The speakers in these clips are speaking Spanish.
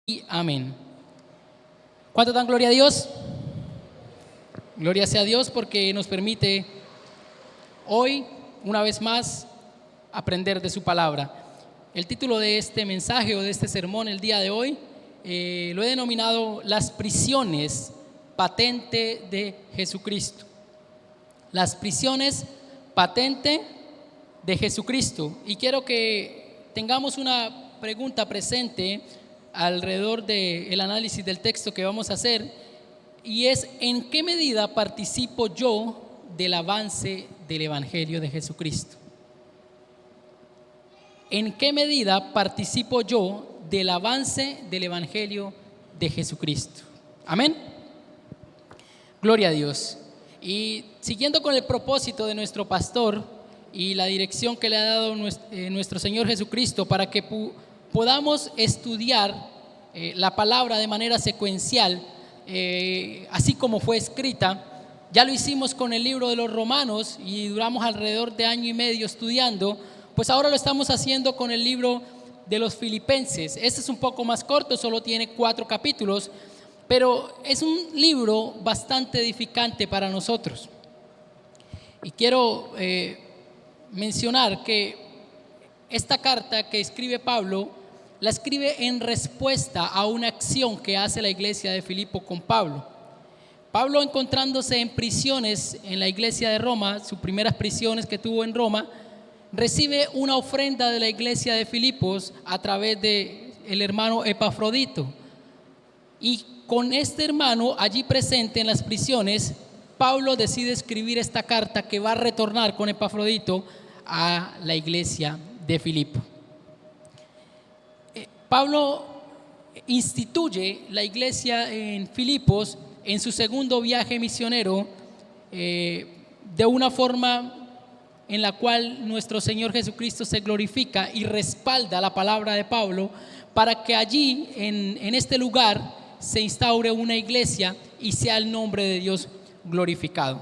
Y amén. ¿Cuánto dan gloria a Dios? Gloria sea a Dios porque nos permite hoy, una vez más, aprender de su palabra. El título de este mensaje o de este sermón el día de hoy lo he denominado Las prisiones patente de Jesucristo. Las prisiones patente de Jesucristo. Y quiero que tengamos una pregunta presente alrededor del análisis del texto que vamos a hacer, y es: ¿en qué medida participo yo del avance del Evangelio de Jesucristo? ¿En qué medida participo yo del avance del Evangelio de Jesucristo? Amén. Gloria a Dios. Y siguiendo con el propósito de nuestro pastor y la dirección que le ha dado nuestro Señor Jesucristo para que podamos estudiar la palabra de manera secuencial, así como fue escrita. Ya lo hicimos con el libro de los Romanos y duramos alrededor de año y medio estudiando. Pues ahora lo estamos haciendo con el libro de los Filipenses. Este es un poco más corto, solo tiene 4 capítulos, pero es un libro bastante edificante para nosotros. Y quiero mencionar que esta carta que escribe Pablo la escribe en respuesta a una acción que hace la iglesia de Filipo con Pablo. Pablo, encontrándose en prisiones en la iglesia de Roma, sus primeras prisiones que tuvo en Roma, recibe una ofrenda de la iglesia de Filipos a través de el hermano Epafrodito. Y con este hermano allí presente en las prisiones, Pablo decide escribir esta carta que va a retornar con Epafrodito a la iglesia de Filipo. Pablo instituye la iglesia en Filipos en su segundo viaje misionero de una forma en la cual nuestro Señor Jesucristo se glorifica y respalda la palabra de Pablo para que allí en este lugar se instaure una iglesia y sea el nombre de Dios glorificado.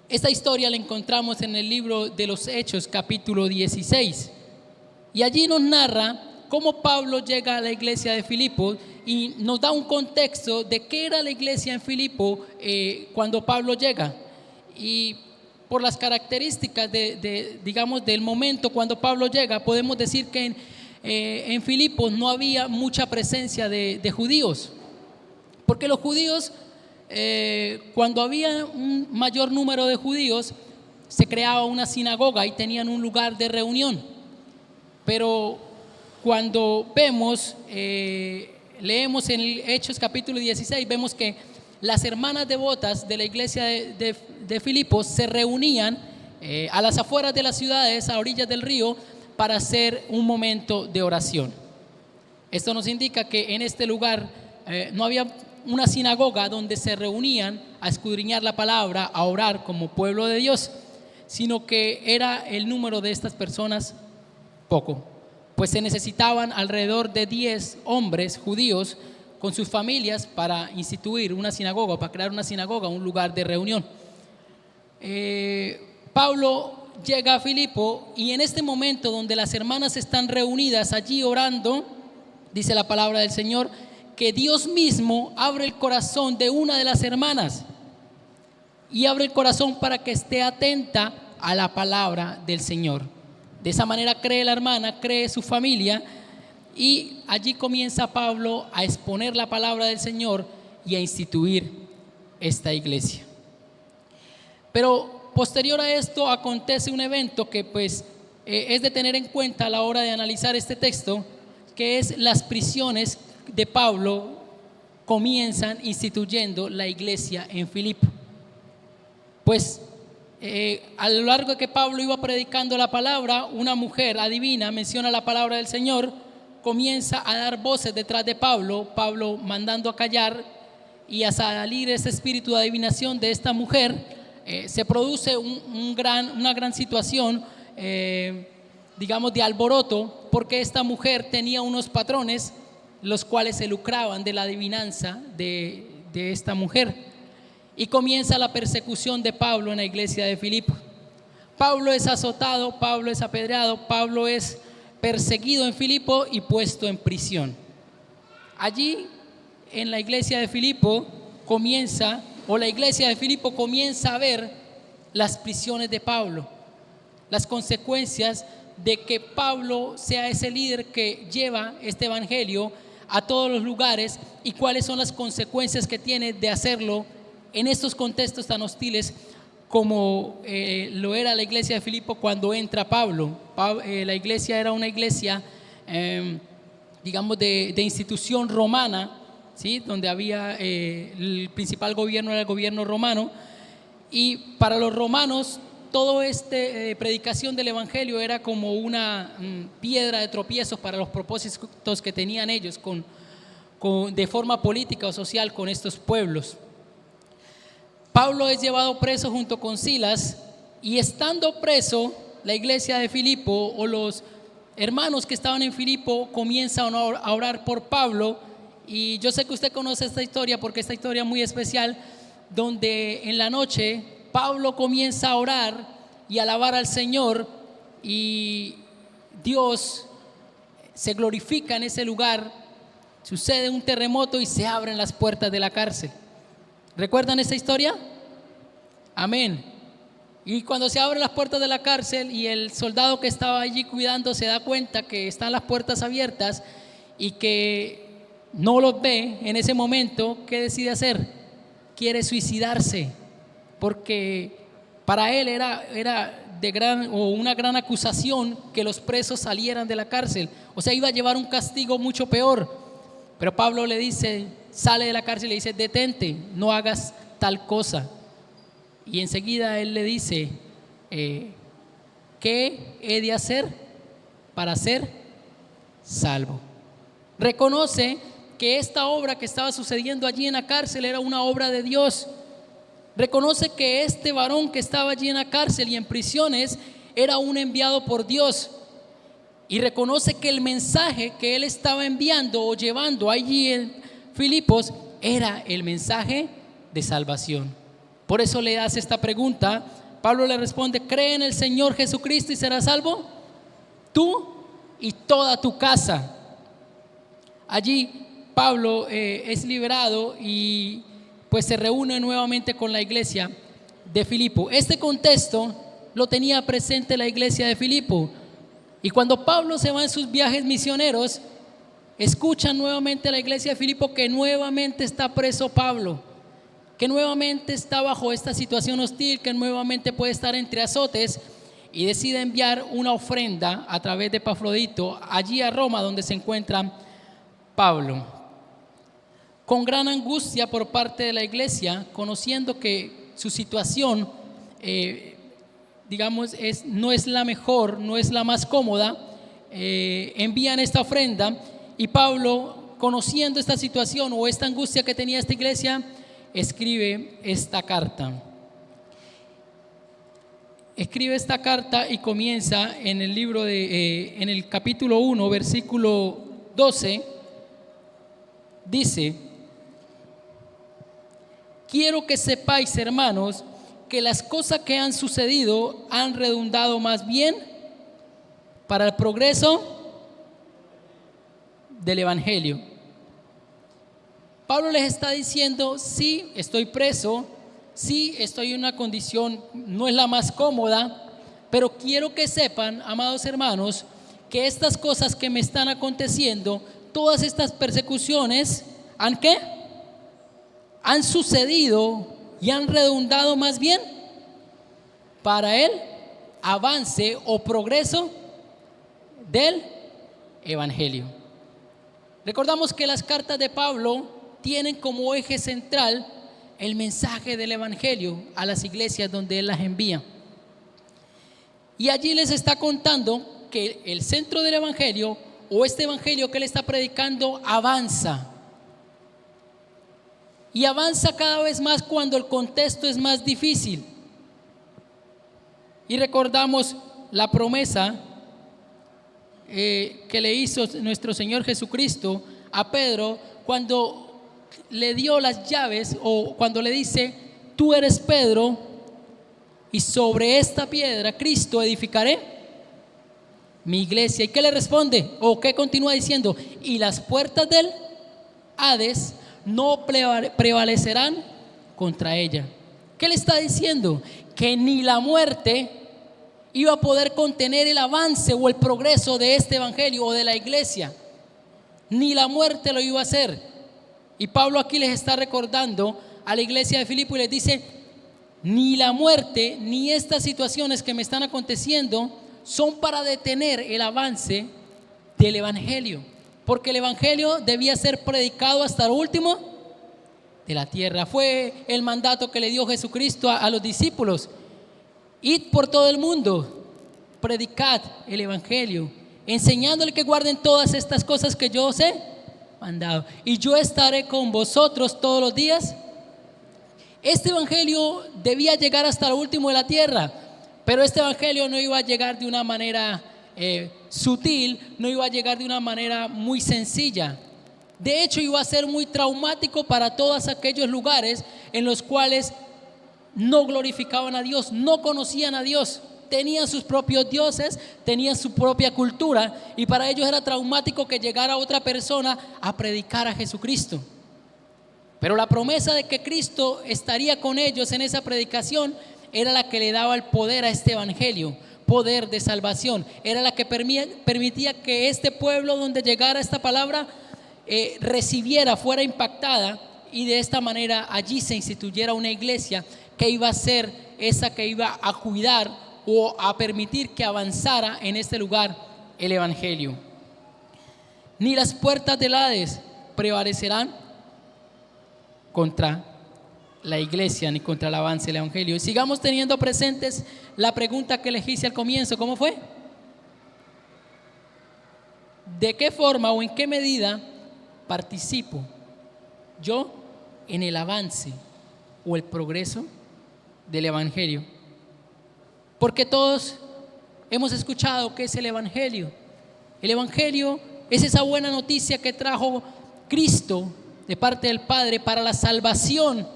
Esta historia la encontramos en el libro de los Hechos, capítulo 16, y allí nos narra cómo Pablo llega a la iglesia de Filipo y nos da un contexto de qué era la iglesia en Filipo cuando Pablo llega. Y por las características digamos, del momento cuando Pablo llega, podemos decir que en Filipos no había mucha presencia de judíos, porque los judíos, cuando había un mayor número de judíos, se creaba una sinagoga y tenían un lugar de reunión. Pero cuando leemos en Hechos capítulo 16, vemos que las hermanas devotas de la iglesia de Filipos se reunían a las afueras de las ciudades, a orillas del río, para hacer un momento de oración. Esto nos indica que en este lugar no había una sinagoga donde se reunían a escudriñar la palabra, a orar como pueblo de Dios, sino que era el número de estas personas poco, pues se necesitaban alrededor de 10 hombres judíos con sus familias para instituir una sinagoga, para crear una sinagoga, un lugar de reunión. Pablo llega a Filipo y en este momento donde las hermanas están reunidas allí orando, dice la palabra del Señor que Dios mismo abre el corazón de una de las hermanas y abre el corazón para que esté atenta a la palabra del Señor. De esa manera cree la hermana, cree su familia, y allí comienza Pablo a exponer la palabra del Señor y a instituir esta iglesia. Pero posterior a esto acontece un evento que es de tener en cuenta a la hora de analizar este texto, que es las prisiones de Pablo comienzan instituyendo la iglesia en Filipo. Pues a lo largo de que Pablo iba predicando la palabra, una mujer adivina, menciona la palabra del Señor, comienza a dar voces detrás de Pablo mandando a callar, y a salir ese espíritu de adivinación de esta mujer, se produce una gran situación, digamos, de alboroto, porque esta mujer tenía unos patrones los cuales se lucraban de la adivinanza de esta mujer. Y comienza la persecución de Pablo en la iglesia de Filipo. Pablo es azotado, Pablo es apedreado, Pablo es perseguido en Filipo y puesto en prisión. Allí en la iglesia de Filipo la iglesia de Filipo comienza a ver las prisiones de Pablo, las consecuencias de que Pablo sea ese líder que lleva este evangelio a todos los lugares y cuáles son las consecuencias que tiene de hacerlo en estos contextos tan hostiles como lo era la iglesia de Filipo cuando entra Pablo. La iglesia era una iglesia digamos de institución romana, ¿sí? Donde había el principal gobierno era el gobierno romano, y para los romanos todo predicación del evangelio era como una piedra de tropiezos para los propósitos que tenían ellos de forma política o social con estos pueblos. Pablo es llevado preso junto con Silas, y estando preso, la iglesia de Filipo o los hermanos que estaban en Filipo comienzan a orar por Pablo. Y yo sé que usted conoce esta historia porque esta historia es muy especial, donde en la noche Pablo comienza a orar y alabar al Señor, y Dios se glorifica en ese lugar. Sucede un terremoto y se abren las puertas de la cárcel. ¿Recuerdan esa historia? Amén. Y cuando se abren las puertas de la cárcel y el soldado que estaba allí cuidando se da cuenta que están las puertas abiertas y que no los ve en ese momento, ¿qué decide hacer? Quiere suicidarse, porque para él era una gran acusación que los presos salieran de la cárcel. O sea, iba a llevar un castigo mucho peor. Pero Pablo le dice, sale de la cárcel y le dice, detente, no hagas tal cosa. Y enseguida él le dice, ¿qué he de hacer para ser salvo? Reconoce que esta obra que estaba sucediendo allí en la cárcel era una obra de Dios. Reconoce que este varón que estaba allí en la cárcel y en prisiones era un enviado por Dios. Y reconoce que el mensaje que él estaba enviando o llevando allí en Filipos era el mensaje de salvación. Por eso le hace esta pregunta. Pablo le responde, cree en el Señor Jesucristo y serás salvo, tú y toda tu casa. Allí Pablo es liberado y pues se reúne nuevamente con la iglesia de Filipo. Este contexto lo tenía presente la iglesia de Filipo, y cuando Pablo se va en sus viajes misioneros, escuchan nuevamente a la iglesia de Filipo que nuevamente está preso Pablo, que nuevamente está bajo esta situación hostil, que nuevamente puede estar entre azotes, y decide enviar una ofrenda a través de Epafrodito allí a Roma, donde se encuentra Pablo. Con gran angustia por parte de la iglesia, conociendo que su situación no es la mejor, no es la más cómoda, envían esta ofrenda, y Pablo, conociendo esta situación o esta angustia que tenía esta iglesia, escribe esta carta. Escribe esta carta y comienza en el libro en el capítulo 1, versículo 12, dice: quiero que sepáis, hermanos, que las cosas que han sucedido han redundado más bien para el progreso del evangelio. Pablo les está diciendo, sí, estoy preso, sí, estoy en una condición, no es la más cómoda, pero quiero que sepan, amados hermanos, que estas cosas que me están aconteciendo, todas estas persecuciones, ¿han qué? Han sucedido y han redundado más bien para el avance o progreso del evangelio. Recordamos que las cartas de Pablo tienen como eje central el mensaje del evangelio a las iglesias donde él las envía. Y allí les está contando que el centro del evangelio, o este evangelio que él está predicando, avanza. Y avanza cada vez más cuando el contexto es más difícil. Y recordamos la promesa que le hizo nuestro Señor Jesucristo a Pedro cuando le dio las llaves, o cuando le dice, tú eres Pedro, y sobre esta piedra, Cristo, edificaré mi iglesia. ¿Y qué le responde? ¿O qué continúa diciendo? Y las puertas del Hades no prevalecerán contra ella. ¿Qué le está diciendo? Que ni la muerte iba a poder contener el avance o el progreso de este evangelio o de la iglesia. Ni la muerte lo iba a hacer. Y Pablo aquí les está recordando a la iglesia de Filipo y les dice: ni la muerte ni estas situaciones que me están aconteciendo son para detener el avance del evangelio, porque el evangelio debía ser predicado hasta lo último de la tierra. Fue el mandato que le dio Jesucristo a los discípulos: id por todo el mundo, predicad el evangelio, enseñándole que guarden todas estas cosas que yo os he mandado, y yo estaré con vosotros todos los días. Este evangelio debía llegar hasta lo último de la tierra, pero este evangelio no iba a llegar de una manera sutil, no iba a llegar de una manera muy sencilla. De hecho, iba a ser muy traumático para todos aquellos lugares en los cuales no glorificaban a Dios, no conocían a Dios, tenían sus propios dioses, tenían su propia cultura, y para ellos era traumático que llegara otra persona a predicar a Jesucristo. Pero la promesa de que Cristo estaría con ellos en esa predicación era la que le daba el poder a este evangelio, poder de salvación. Era la que permitía que este pueblo donde llegara esta palabra recibiera, fuera impactada, y de esta manera allí se instituyera una iglesia que iba a ser esa que iba a cuidar o a permitir que avanzara en este lugar el evangelio. Ni las puertas del Hades prevalecerán contra la iglesia ni contra el avance del evangelio. Y sigamos teniendo presentes la pregunta que les hice al comienzo. ¿Cómo fue? ¿De qué forma o en qué medida participo yo en el avance o el progreso del evangelio? Porque todos hemos escuchado qué es el evangelio. El evangelio es esa buena noticia que trajo Cristo de parte del Padre para la salvación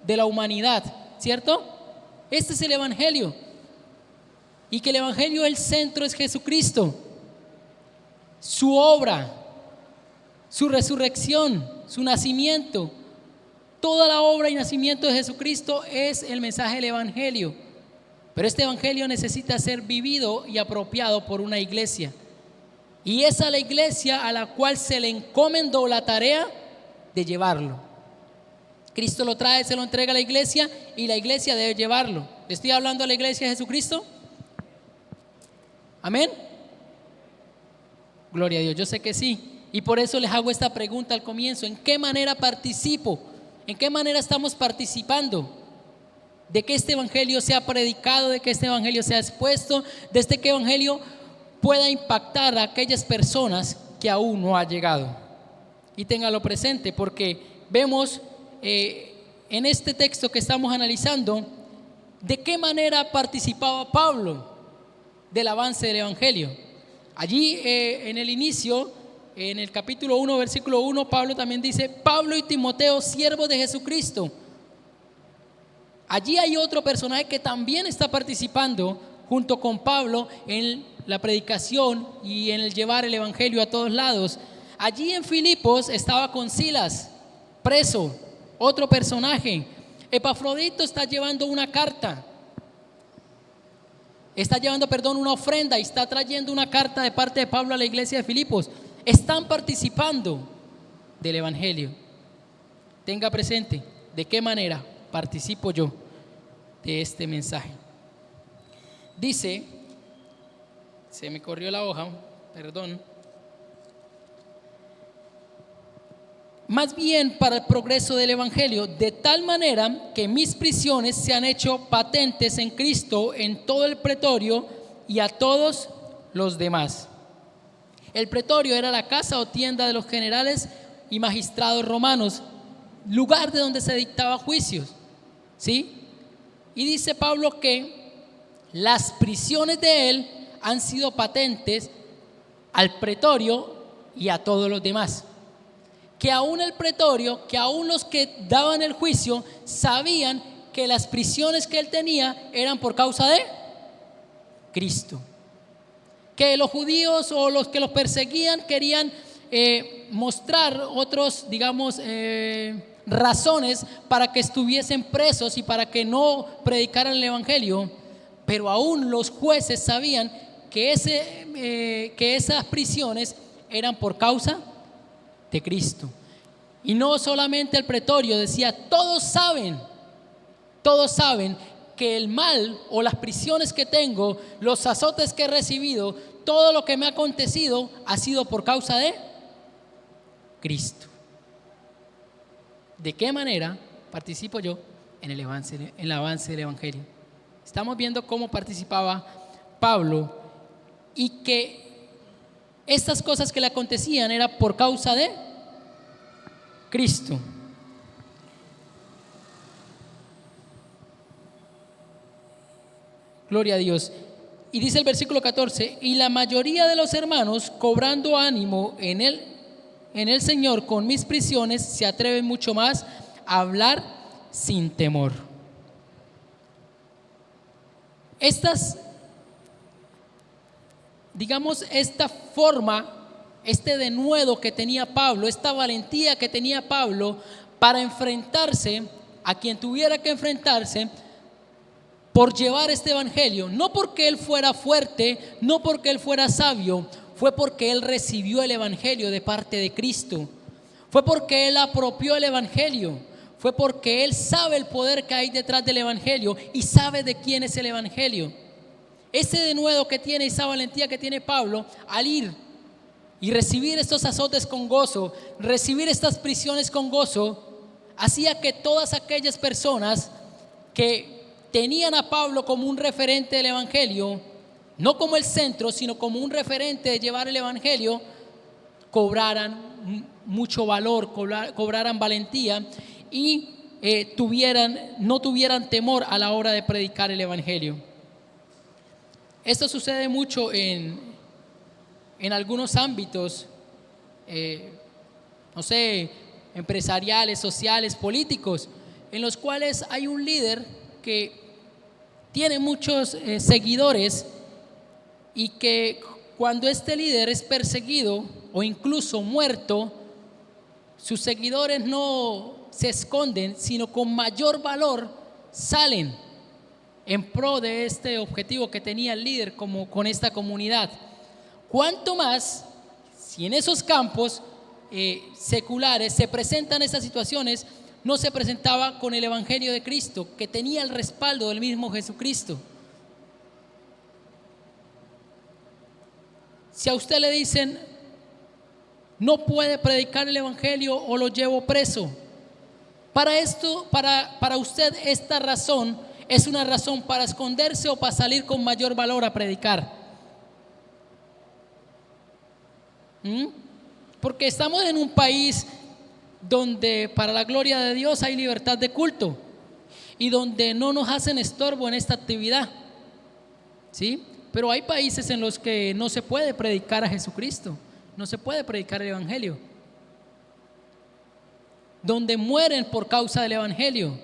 de la humanidad, ¿cierto? Este es el evangelio, y que el evangelio, el centro es Jesucristo, su obra, su resurrección, su nacimiento. Toda la obra y nacimiento de Jesucristo es el mensaje del evangelio. Pero este evangelio necesita ser vivido y apropiado por una iglesia, y es a la iglesia a la cual se le encomendó la tarea de llevarlo. Cristo lo trae, se lo entrega a la iglesia, y la iglesia debe llevarlo. ¿Le estoy hablando a la iglesia de Jesucristo? Amén. Gloria a Dios, yo sé que sí. Y por eso les hago esta pregunta al comienzo: ¿en qué manera participo? ¿En qué manera estamos participando de que este evangelio sea predicado, de que este evangelio sea expuesto, de este que evangelio pueda impactar a aquellas personas que aún no ha llegado? Y téngalo presente, porque vemos en este texto que estamos analizando de qué manera participaba Pablo del avance del evangelio. Allí en el inicio, en el capítulo 1, versículo 1, Pablo también dice: Pablo y Timoteo, siervos de Jesucristo. Allí hay otro personaje que también está participando junto con Pablo en la predicación y en el llevar el evangelio a todos lados. Allí en Filipos estaba con Silas, preso, otro personaje. Epafrodito está llevando una carta, una ofrenda, y está trayendo una carta de parte de Pablo a la iglesia de Filipos. Están participando del evangelio. Tenga presente de qué manera participo yo de este mensaje. Dice, se me corrió la hoja, perdón. Más bien para el progreso del evangelio, de tal manera que mis prisiones se han hecho patentes en Cristo en todo el pretorio y a todos los demás. El pretorio era la casa o tienda de los generales y magistrados romanos, lugar de donde se dictaba juicios, ¿sí? Y dice Pablo que las prisiones de él han sido patentes al pretorio y a todos los demás. Que aún el pretorio, que aún los que daban el juicio sabían que las prisiones que él tenía eran por causa de Cristo. Que los judíos o los que los perseguían querían mostrar otros, digamos, razones para que estuviesen presos y para que no predicaran el evangelio, pero aún los jueces sabían que esas prisiones eran por causa de Cristo. Y no solamente el pretorio decía, todos saben que el mal o las prisiones que tengo, los azotes que he recibido, todo lo que me ha acontecido ha sido por causa de Cristo. ¿De qué manera participo yo en el avance del evangelio? Estamos viendo cómo participaba Pablo y que estas cosas que le acontecían era por causa de Cristo. Gloria a Dios. Y dice el versículo 14, y la mayoría de los hermanos, cobrando ánimo en el Señor con mis prisiones, se atreven mucho más a hablar sin temor. Esta forma, este denuedo que tenía Pablo, esta valentía que tenía Pablo para enfrentarse a quien tuviera que enfrentarse, por llevar este evangelio, no porque él fuera fuerte, no porque él fuera sabio, fue porque él recibió el evangelio de parte de Cristo, fue porque él apropió el evangelio, fue porque él sabe el poder que hay detrás del evangelio y sabe de quién es el evangelio. Ese denuedo que tiene, esa valentía que tiene Pablo al ir y recibir estos azotes con gozo, recibir estas prisiones con gozo, hacía que todas aquellas personas que tenían a Pablo como un referente del evangelio, no como el centro, sino como un referente de llevar el evangelio, cobraran mucho valor, cobraran valentía y no tuvieran temor a la hora de predicar el evangelio. Esto sucede mucho en algunos ámbitos, no sé, empresariales, sociales, políticos, en los cuales hay un líder que tiene muchos seguidores y que cuando este líder es perseguido o incluso muerto, sus seguidores no se esconden, sino con mayor valor salen en pro de este objetivo que tenía el líder como con esta comunidad. Cuanto más si en esos campos seculares se presentan estas situaciones, no se presentaba con el evangelio de Cristo, que tenía el respaldo del mismo Jesucristo. Si a usted le dicen no puede predicar el evangelio o lo llevo preso, para usted esta razón es una razón para esconderse o para salir con mayor valor a predicar. Porque estamos en un país donde para la gloria de Dios hay libertad de culto y donde no nos hacen estorbo en esta actividad, ¿sí? Pero hay países en los que no se puede predicar a Jesucristo, no se puede predicar el evangelio, donde mueren por causa del evangelio.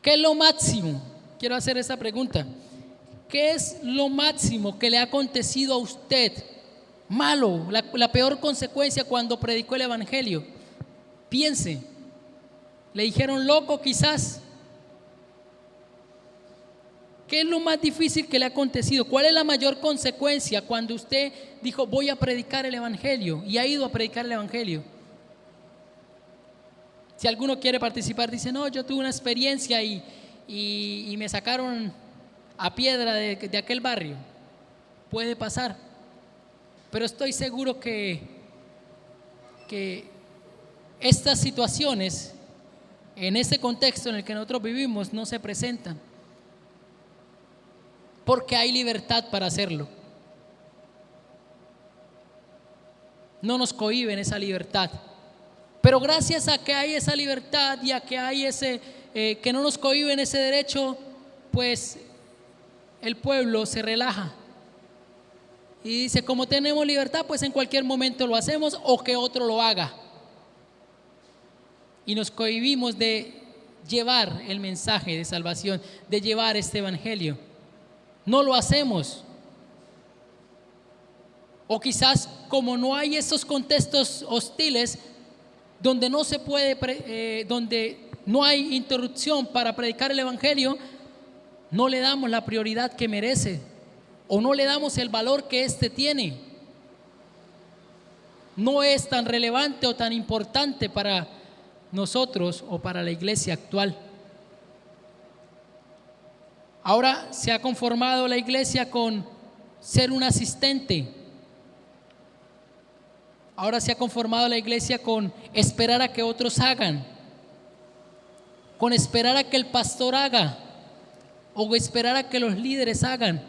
¿Qué es lo máximo? Quiero hacer esa pregunta. ¿Qué es lo máximo que le ha acontecido a usted malo, la peor consecuencia cuando predicó el evangelio? Piense, le dijeron loco quizás. ¿Qué es lo más difícil que le ha acontecido? ¿Cuál es la mayor consecuencia cuando usted dijo voy a predicar el evangelio y ha ido a predicar el evangelio? Si alguno quiere participar, dice no, yo tuve una experiencia y me sacaron a piedra de aquel barrio. Puede pasar, pero estoy seguro que estas situaciones en ese contexto en el que nosotros vivimos no se presentan, porque hay libertad para hacerlo. No nos cohíben esa libertad, pero gracias a que hay esa libertad y a que hay que no nos cohíben ese derecho, pues el pueblo se relaja y dice, como tenemos libertad, pues en cualquier momento lo hacemos o que otro lo haga, y nos cohibimos de llevar el mensaje de salvación, de llevar este evangelio. No lo hacemos. O quizás como no hay esos contextos hostiles donde no se puede, donde no hay interrupción para predicar el evangelio, no le damos la prioridad que merece o no le damos el valor que éste tiene. No es tan relevante o tan importante para nosotros o para la iglesia actual. Ahora se ha conformado la iglesia con ser un asistente. Ahora se ha conformado la iglesia con esperar a que otros hagan, con esperar a que el pastor haga o esperar a que los líderes hagan,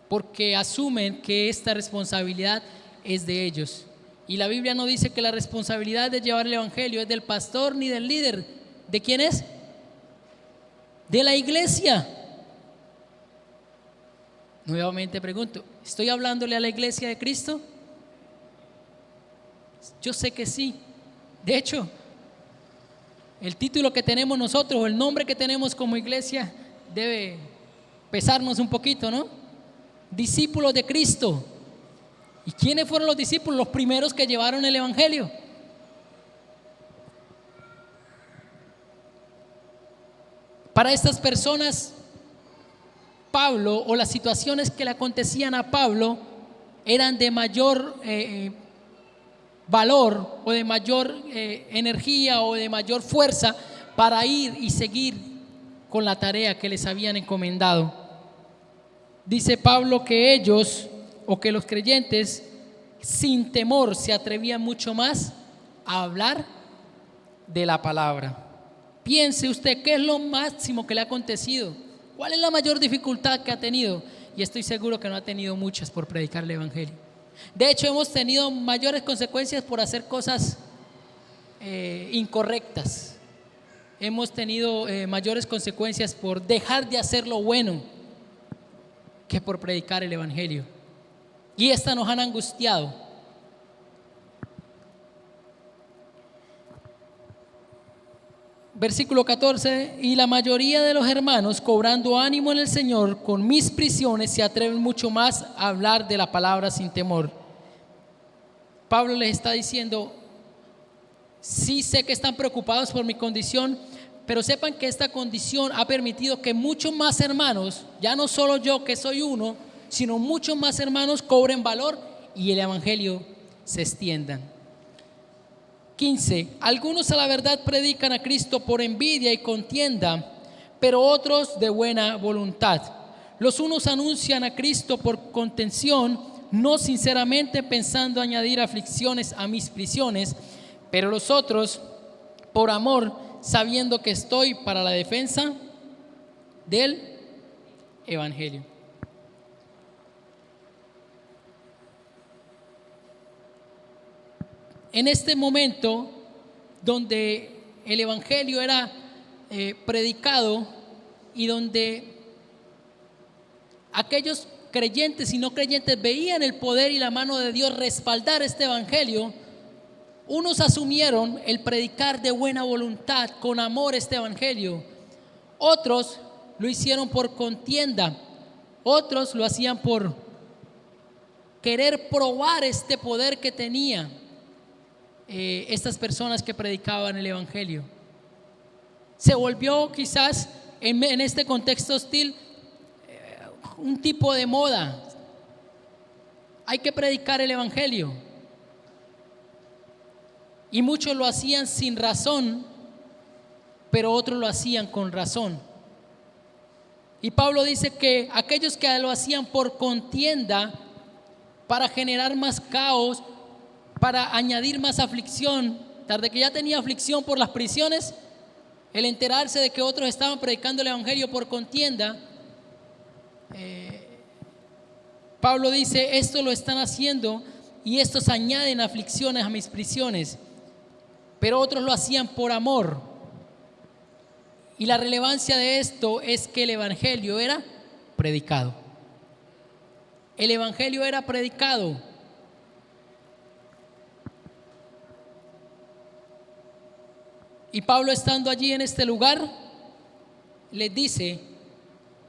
porque asumen que esta responsabilidad es de ellos. Y la Biblia no dice que la responsabilidad de llevar el evangelio es del pastor ni del líder. ¿De quién es? De la iglesia. Nuevamente pregunto, ¿estoy hablándole a la iglesia de Cristo? Yo sé que sí. De hecho, el título que tenemos nosotros, o el nombre que tenemos como iglesia, debe pesarnos un poquito, ¿no? Discípulos de Cristo. ¿Y quiénes fueron los discípulos? Los primeros que llevaron el evangelio. Para estas personas, Pablo, o las situaciones que le acontecían a Pablo, eran de mayor valor o de mayor energía o de mayor fuerza para ir y seguir con la tarea que les habían encomendado. Dice Pablo que ellos, o que los creyentes, sin temor se atrevían mucho más a hablar de la palabra. Piense usted, ¿qué es lo máximo que le ha acontecido? ¿Cuál es la mayor dificultad que ha tenido? Y estoy seguro que no ha tenido muchas por predicar el evangelio. De hecho, hemos tenido mayores consecuencias por hacer cosas incorrectas. Hemos tenido mayores consecuencias por dejar de hacer lo bueno que por predicar el evangelio. Y estas nos han angustiado. Versículo 14: y la mayoría de los hermanos, cobrando ánimo en el Señor con mis prisiones, se atreven mucho más a hablar de la palabra sin temor. Pablo les está diciendo: sí sé que están preocupados por mi condición, pero sepan que esta condición ha permitido que muchos más hermanos, ya no solo yo que soy uno, sino muchos más hermanos cobren valor y el evangelio se extienda. 15: algunos a la verdad predican a Cristo por envidia y contienda, pero otros de buena voluntad. Los unos anuncian a Cristo por contención, no sinceramente pensando añadir aflicciones a mis prisiones, pero los otros por amor, sabiendo que estoy para la defensa del evangelio. En este momento donde el evangelio era predicado y donde aquellos creyentes y no creyentes veían el poder y la mano de Dios respaldar este evangelio, unos asumieron el predicar de buena voluntad, con amor, este evangelio. Otros lo hicieron por contienda, otros lo hacían por querer probar este poder que tenía estas personas que predicaban el evangelio. Se volvió quizás en este contexto hostil un tipo de moda. Hay que predicar el evangelio, y muchos lo hacían sin razón, pero otros lo hacían con razón. Y Pablo dice que aquellos que lo hacían por contienda, para generar más caos, para añadir más aflicción, tarde que ya tenía aflicción por las prisiones, el enterarse de que otros estaban predicando el evangelio por contienda, Pablo dice: esto lo están haciendo y estos añaden aflicciones a mis prisiones, pero otros lo hacían por amor. Y la relevancia de esto es que el evangelio era predicado. El evangelio era predicado. Y Pablo, estando allí en este lugar, les dice: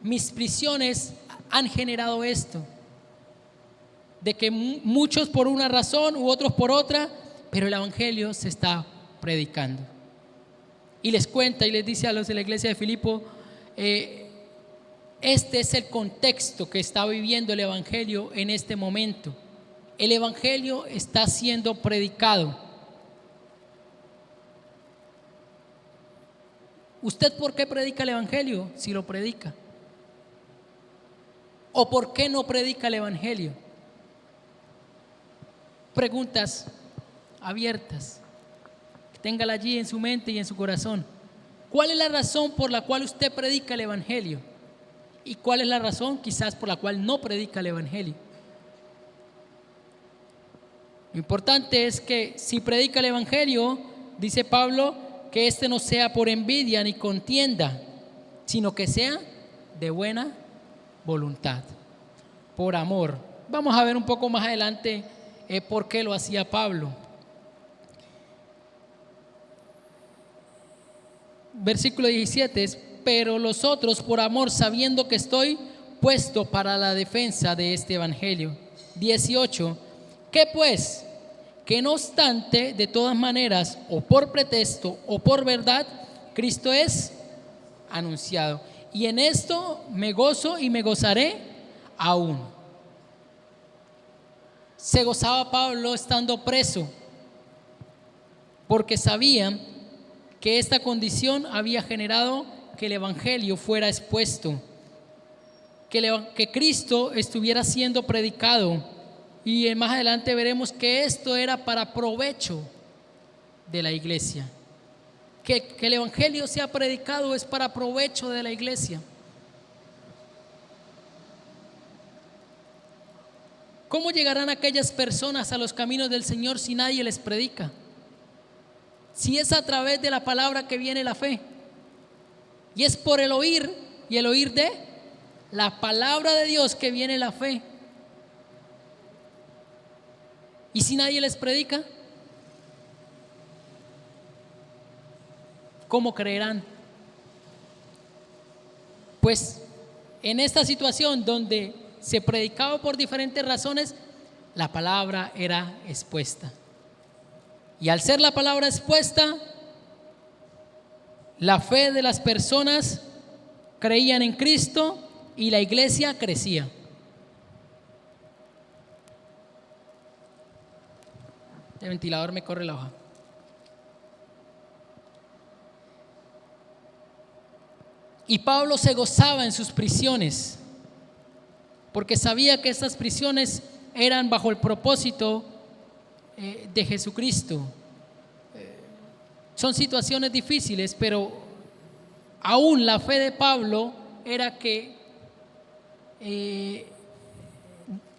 mis prisiones han generado esto. de que muchos por una razón u otros por otra, pero el evangelio se está predicando. Y les cuenta y les dice a los de la iglesia de Filipo, este es el contexto que está viviendo el evangelio en este momento. El evangelio está siendo predicado. ¿Usted por qué predica el evangelio si lo predica? ¿O por qué no predica el evangelio? Preguntas abiertas. Téngala allí en su mente y en su corazón. ¿Cuál es la razón por la cual usted predica el evangelio? ¿Y cuál es la razón quizás por la cual no predica el evangelio? Lo importante es que si predica el evangelio, dice Pablo, que este no sea por envidia ni contienda, sino que sea de buena voluntad, por amor. Vamos a ver un poco más adelante por qué lo hacía Pablo. Versículo 17 es: pero los otros por amor, sabiendo que estoy puesto para la defensa de este evangelio. 18: ¿qué pues? Que no obstante, de todas maneras, o por pretexto o por verdad, Cristo es anunciado. Y en esto me gozo y me gozaré aún. Se gozaba Pablo estando preso, porque sabía que esta condición había generado que el evangelio fuera expuesto, que Cristo estuviera siendo predicado. Y más adelante veremos que esto era para provecho de la iglesia. Que el evangelio sea predicado es para provecho de la iglesia. ¿Cómo llegarán aquellas personas a los caminos del Señor si nadie les predica? Si es a través de la palabra que viene la fe. Y es por el oír, y el oír de la palabra de Dios que viene la fe. ¿Y si nadie les predica? ¿Cómo creerán? Pues en esta situación donde se predicaba por diferentes razones, la palabra era expuesta. Y al ser la palabra expuesta, la fe de las personas creían en Cristo y la iglesia crecía. El ventilador me corre la hoja. Y Pablo se gozaba en sus prisiones, porque sabía que estas prisiones eran bajo el propósito de Jesucristo. Son situaciones difíciles, pero aún la fe de Pablo era que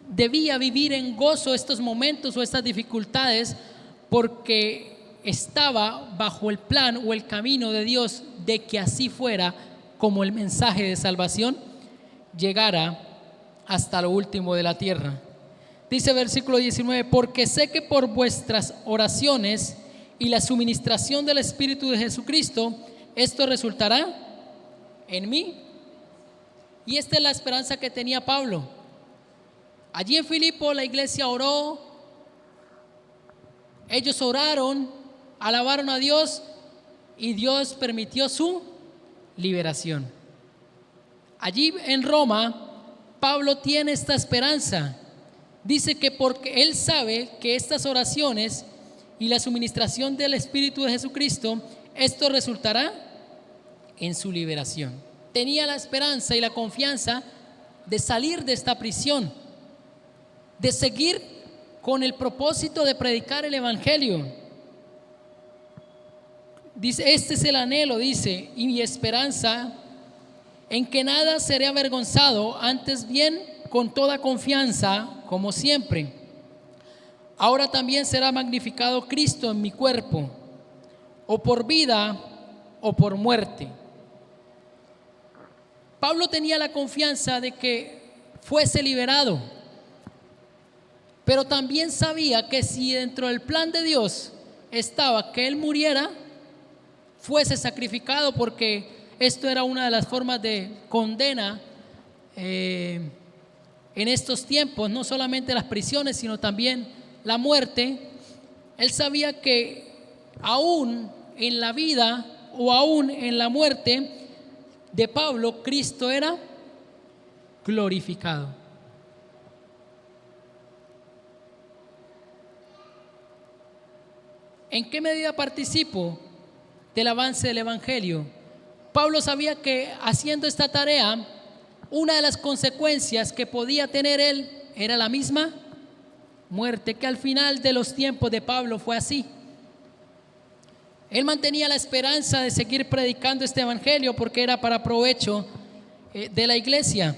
debía vivir en gozo estos momentos o estas dificultades, porque estaba bajo el plan o el camino de Dios de que así fuera, como el mensaje de salvación llegara hasta lo último de la tierra. Dice versículo 19: porque sé que por vuestras oraciones y la suministración del Espíritu de Jesucristo, esto resultará en mí. Y esta es la esperanza que tenía Pablo. Allí en Filipo la iglesia oró, ellos oraron, alabaron a Dios y Dios permitió su liberación. Allí en Roma, Pablo tiene esta esperanza. Dice que porque él sabe que estas oraciones y la suministración del Espíritu de Jesucristo, esto resultará en su liberación. Tenía la esperanza y la confianza de salir de esta prisión, de seguir con el propósito de predicar el evangelio. Dice: este es el anhelo, dice, y mi esperanza, en que nada seré avergonzado, antes bien con toda confianza, como siempre. Ahora también será magnificado Cristo en mi cuerpo, o por vida o por muerte. Pablo tenía la confianza de que fuese liberado, pero también sabía que si dentro del plan de Dios estaba que él muriera, fuese sacrificado, porque esto era una de las formas de condena en en estos tiempos, no solamente las prisiones, sino también la muerte, él sabía que aún en la vida o aún en la muerte de Pablo, Cristo era glorificado. ¿En qué medida participo del avance del Evangelio? Pablo sabía que haciendo esta tarea, una de las consecuencias que podía tener él era la misma muerte, que al final de los tiempos de Pablo fue así. Él mantenía la esperanza de seguir predicando este evangelio porque era para provecho de la iglesia,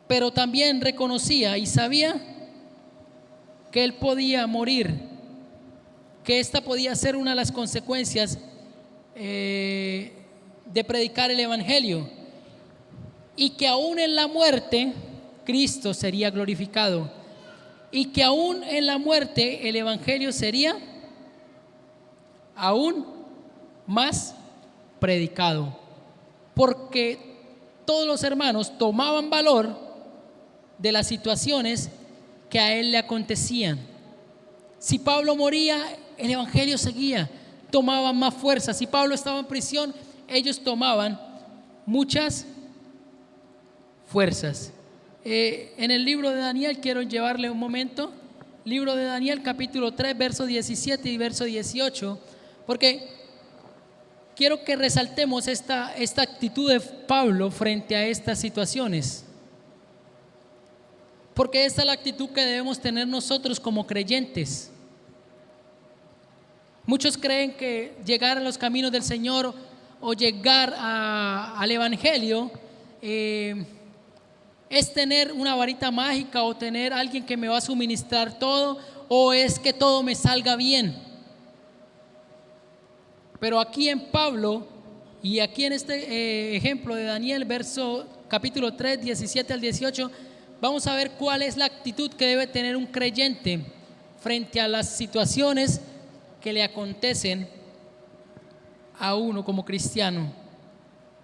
pero también reconocía y sabía que él podía morir, que esta podía ser una de las consecuencias de predicar el evangelio, y que aún en la muerte Cristo sería glorificado, y que aún en la muerte el evangelio sería aún más predicado, porque todos los hermanos tomaban valor de las situaciones que a él le acontecían. Si Pablo moría, el evangelio seguía, tomaban más fuerza. Si Pablo estaba en prisión, ellos tomaban muchas fuerzas. En el libro de Daniel, quiero llevarle un momento, libro de Daniel capítulo 3 verso 17 y verso 18, porque quiero que resaltemos esta actitud de Pablo frente a estas situaciones, porque esta es la actitud que debemos tener nosotros como creyentes. Muchos creen que llegar a los caminos del Señor o llegar al evangelio es tener una varita mágica, o tener alguien que me va a suministrar todo, o es que todo me salga bien. Pero aquí en Pablo y aquí en este ejemplo de Daniel, capítulo 3, 17 al 18, vamos a ver cuál es la actitud que debe tener un creyente frente a las situaciones que le acontecen a uno como cristiano.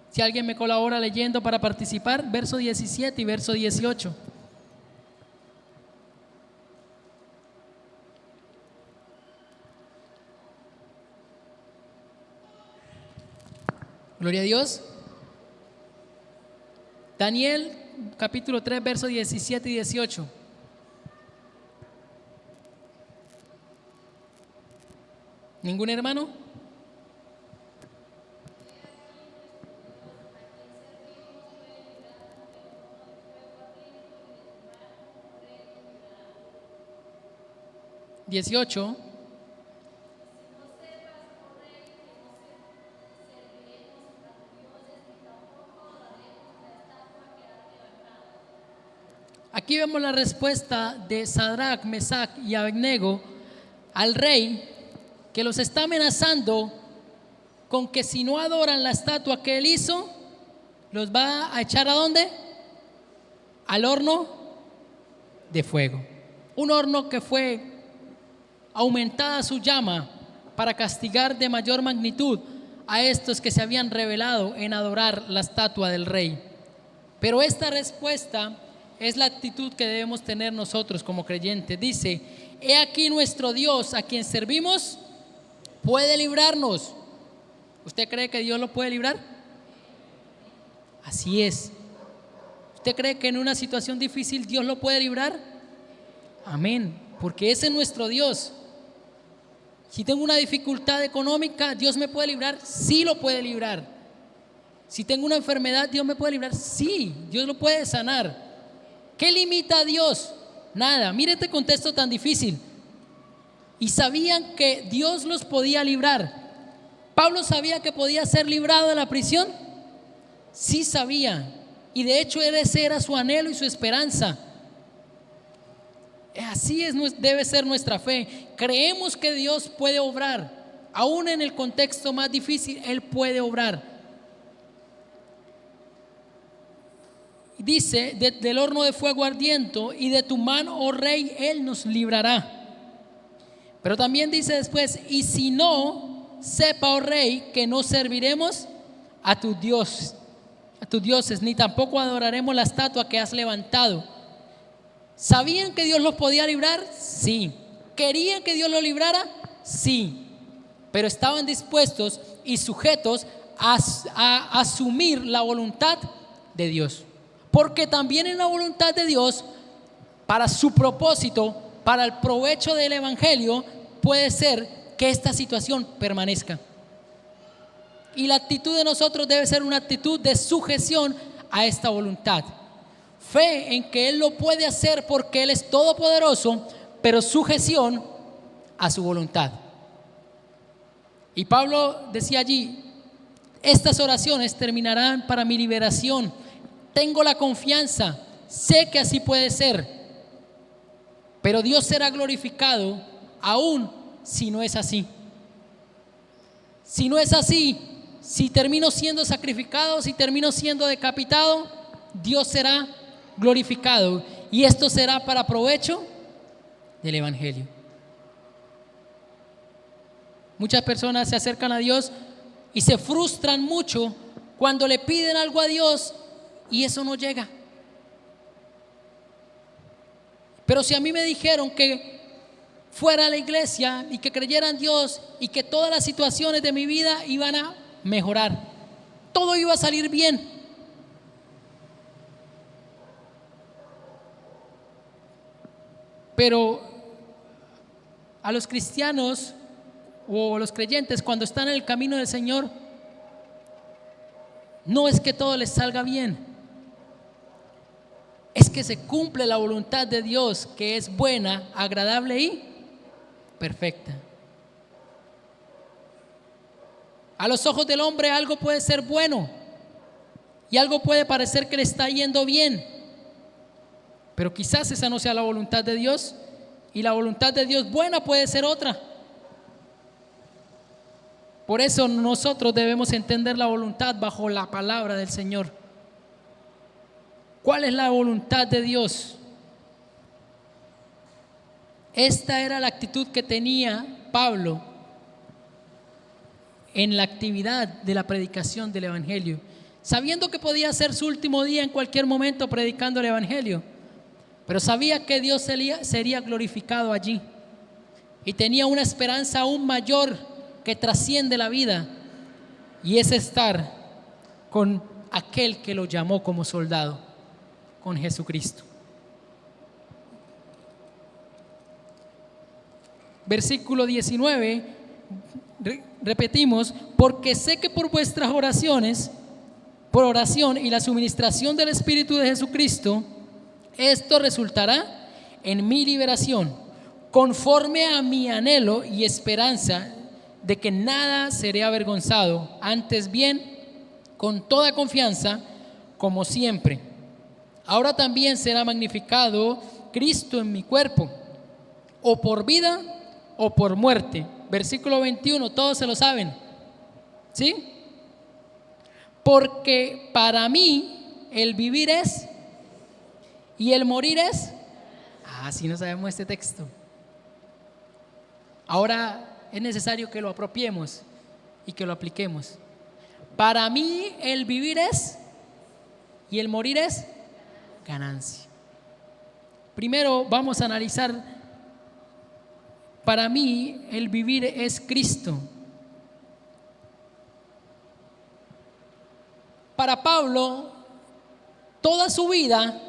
Si alguien me colabora leyendo para participar, verso 17 y verso 18. Gloria a Dios. Daniel capítulo 3 verso 17 y 18. ¿Ningún hermano? (18) Aquí vemos la respuesta de Sadrach, Mesach y Abednego al rey, que los está amenazando con que si no adoran la estatua que él hizo, los va a echar ¿a dónde? Al horno de fuego. Un horno que fue aumentada su llama para castigar de mayor magnitud a estos que se habían rebelado en adorar la estatua del rey. Pero esta respuesta es la actitud que debemos tener nosotros como creyentes. Dice: he aquí nuestro Dios, a quien servimos, puede librarnos. ¿Usted cree que Dios lo puede librar? Así es. ¿Usted cree que en una situación difícil Dios lo puede librar? Amén, porque ese es nuestro Dios. Si tengo una dificultad económica, ¿Dios me puede librar? Sí, lo puede librar. Si tengo una enfermedad, ¿Dios me puede librar? Sí, Dios lo puede sanar. ¿Qué limita a Dios? Nada. Mire este contexto tan difícil. Y sabían que Dios los podía librar. ¿Pablo sabía que podía ser librado de la prisión? Sí sabía. Y de hecho ese era su anhelo y su esperanza. Así debe ser nuestra fe. Creemos que Dios puede obrar. Aún en el contexto más difícil, Él puede obrar. Dice: del horno de fuego ardiente y de tu mano, oh rey, Él nos librará. Pero también dice después: y si no, sepa, oh rey, que no serviremos a tus dioses, ni tampoco adoraremos la estatua que has levantado. ¿Sabían que Dios los podía librar? Sí. ¿Querían que Dios los librara? Sí. Pero estaban dispuestos y sujetos a asumir la voluntad de Dios. Porque también en la voluntad de Dios, para su propósito, para el provecho del evangelio, puede ser que esta situación permanezca. Y la actitud de nosotros debe ser una actitud de sujeción a esta voluntad. Fe en que Él lo puede hacer porque Él es todopoderoso, pero sujeción a su voluntad. Y Pablo decía allí: estas oraciones terminarán para mi liberación. Tengo la confianza, sé que así puede ser, pero Dios será glorificado aún si no es así. Si no es así, si termino siendo sacrificado, si termino siendo decapitado, Dios será glorificado, y esto será para provecho del evangelio. Muchas personas se acercan a Dios y se frustran mucho cuando le piden algo a Dios y eso no llega. Pero si a mí me dijeron que fuera a la iglesia y que creyera en Dios y que todas las situaciones de mi vida iban a mejorar, todo iba a salir bien, pero a los cristianos o los creyentes, cuando están en el camino del Señor, no es que todo les salga bien, es que se cumple la voluntad de Dios, que es buena, agradable y perfecta. A los ojos del hombre algo puede ser bueno y algo puede parecer que le está yendo bien, pero quizás esa no sea la voluntad de Dios, y la voluntad de Dios buena puede ser otra. Por eso nosotros debemos entender la voluntad bajo la palabra del Señor. ¿Cuál es la voluntad de Dios? Esta era la actitud que tenía Pablo en la actividad de la predicación del evangelio, sabiendo que podía ser su último día en cualquier momento predicando el evangelio, pero sabía que Dios sería glorificado allí, y tenía una esperanza aún mayor que trasciende la vida, y es estar con aquel que lo llamó como soldado, con Jesucristo. Versículo 19, repetimos: porque sé que por vuestras oraciones, por oración y la suministración del Espíritu de Jesucristo, esto resultará en mi liberación, conforme a mi anhelo y esperanza de que nada seré avergonzado, antes bien, con toda confianza, como siempre. Ahora también será magnificado Cristo en mi cuerpo, o por vida o por muerte. Versículo 21, todos se lo saben, ¿sí? Porque para mí el vivir es y el morir es. Si no sabemos este texto. Ahora es necesario que lo apropiemos y que lo apliquemos. Para mí el vivir es y el morir es ganancia. Primero vamos a analizar: para mí el vivir es Cristo. Para Pablo, toda su vida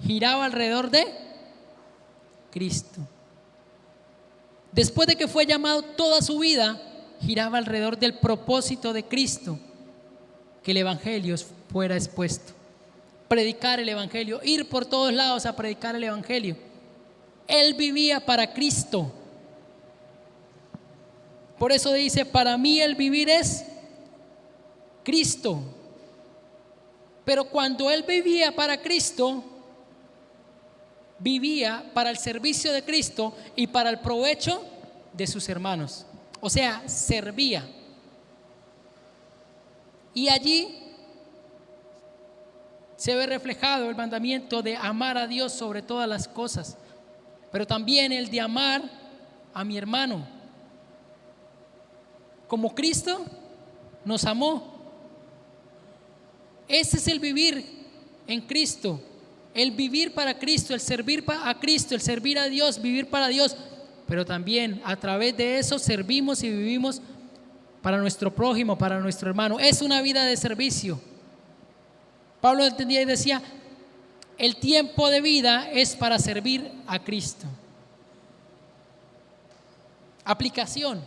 giraba alrededor de Cristo. Después de que fue llamado, toda su vida giraba alrededor del propósito de Cristo, que el evangelio fuera expuesto, predicar el evangelio, ir por todos lados a predicar el evangelio. Él vivía para Cristo. Por eso dice: para mí el vivir es Cristo. Pero cuando él vivía para Cristo, vivía para el servicio de Cristo y para el provecho de sus hermanos. O sea, servía. Y allí se ve reflejado el mandamiento de amar a Dios sobre todas las cosas, pero también el de amar a mi hermano como Cristo nos amó. Ese es el vivir en Cristo. el vivir para Cristo, el servir a Cristo, el servir a Dios, vivir para Dios, pero también a través de eso servimos y vivimos para nuestro prójimo, para nuestro hermano. Es una vida de servicio. Pablo entendía y decía: el tiempo de vida es para servir a Cristo. Aplicación: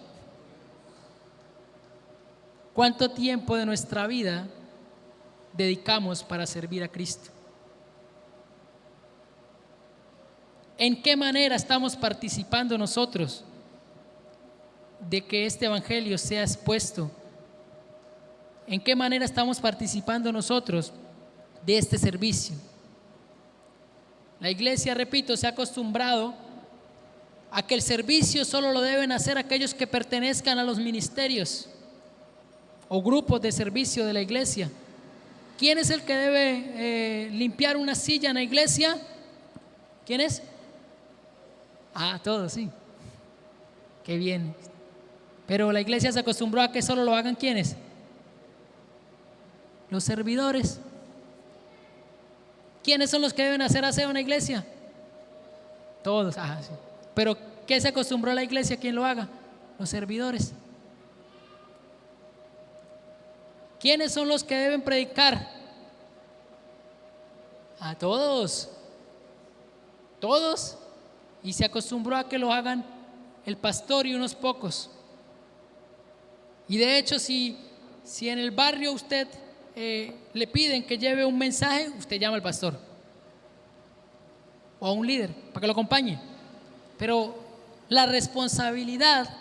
¿cuánto tiempo de nuestra vida dedicamos para servir a Cristo? ¿En qué manera estamos participando nosotros de que este evangelio sea expuesto? ¿En qué manera estamos participando nosotros de este servicio? La iglesia, repito, se ha acostumbrado a que el servicio solo lo deben hacer aquellos que pertenezcan a los ministerios o grupos de servicio de la iglesia. ¿Quién es el que debe limpiar una silla en la iglesia? ¿Quién es? Todos, sí. Qué bien. Pero la iglesia se acostumbró a que solo lo hagan ¿quiénes? Los servidores. ¿Quiénes son los que deben hacer aseo en la iglesia? Todos. Sí. Pero ¿qué se acostumbró a la iglesia? ¿Quién lo haga? Los servidores. ¿Quiénes son los que deben predicar? A todos. Todos. Y se acostumbró a que lo hagan el pastor y unos pocos. Y de hecho, si en el barrio usted le piden que lleve un mensaje, usted llama al pastor o a un líder para que lo acompañe. Pero la responsabilidad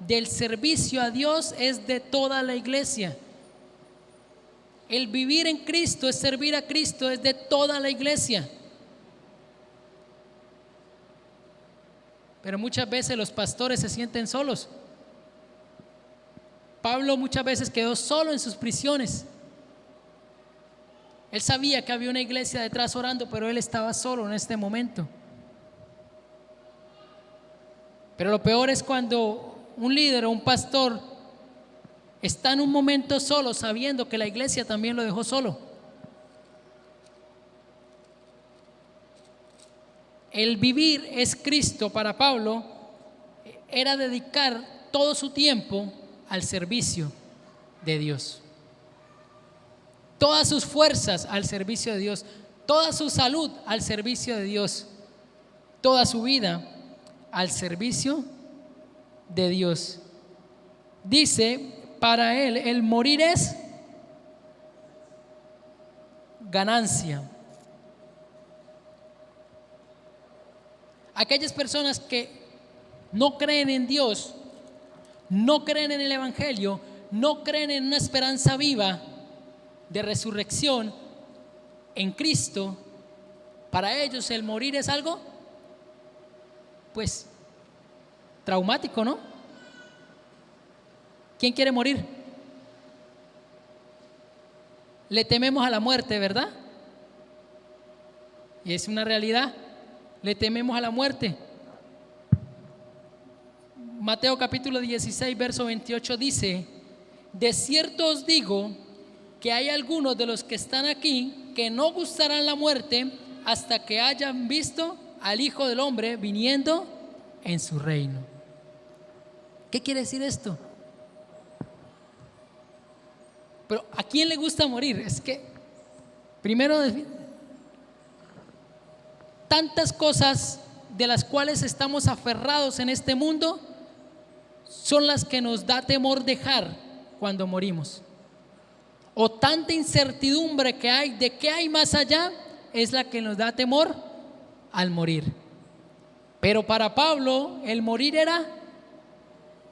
del servicio a Dios es de toda la iglesia. El vivir en Cristo, es servir a Cristo, es de toda la iglesia. Pero muchas veces los pastores se sienten solos. Pablo muchas veces quedó solo en sus prisiones. Él sabía que había una iglesia detrás orando, pero él estaba solo en este momento. Pero lo peor es cuando un líder o un pastor está en un momento solo, sabiendo que la iglesia también lo dejó solo. El vivir es Cristo para Pablo era dedicar todo su tiempo al servicio de Dios, todas sus fuerzas al servicio de Dios, toda su salud al servicio de Dios, toda su vida al servicio de Dios. Dice, para él el morir es ganancia. Aquellas personas que no creen en Dios, no creen en el evangelio, no creen en una esperanza viva de resurrección en Cristo, para ellos el morir es algo pues traumático, ¿no? ¿Quién quiere morir? Le tememos a la muerte, ¿verdad? Y es una realidad. Le tememos a la muerte. Mateo capítulo 16 verso 28 dice: de cierto os digo que hay algunos de los que están aquí que no gustarán la muerte hasta que hayan visto al Hijo del Hombre viniendo en su reino. ¿Qué quiere decir esto? Pero ¿a quién le gusta morir? Es que primero, tantas cosas de las cuales estamos aferrados en este mundo son las que nos da temor dejar cuando morimos. O tanta incertidumbre que hay de qué hay más allá es la que nos da temor al morir. Pero para Pablo el morir era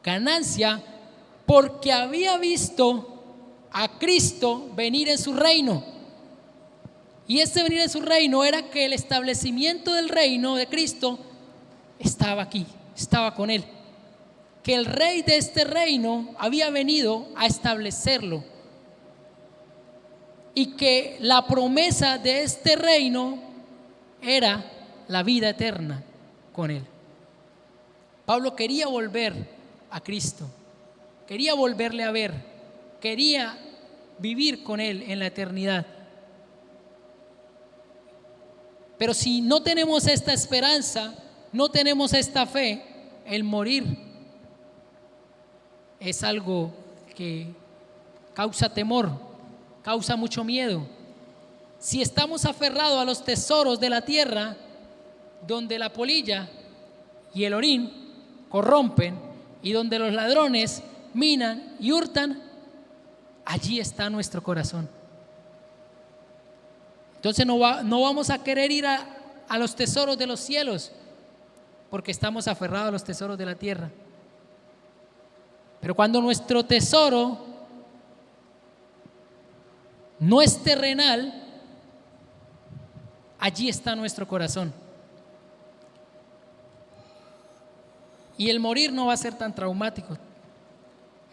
ganancia, porque había visto a Cristo venir en su reino. Y este venir en su reino era que el establecimiento del reino de Cristo estaba aquí, estaba con él. Que el rey de este reino había venido a establecerlo. Y que la promesa de este reino era la vida eterna con él. Pablo quería volver a Cristo, quería volverle a ver, quería vivir con él en la eternidad. Pero si no tenemos esta esperanza, no tenemos esta fe, el morir es algo que causa temor, causa mucho miedo. Si estamos aferrados a los tesoros de la tierra, donde la polilla y el orín corrompen y donde los ladrones minan y hurtan, allí está nuestro corazón. Entonces no vamos a querer ir a los tesoros de los cielos, porque estamos aferrados a los tesoros de la tierra. Pero cuando nuestro tesoro no es terrenal, allí está nuestro corazón. Y el morir no va a ser tan traumático.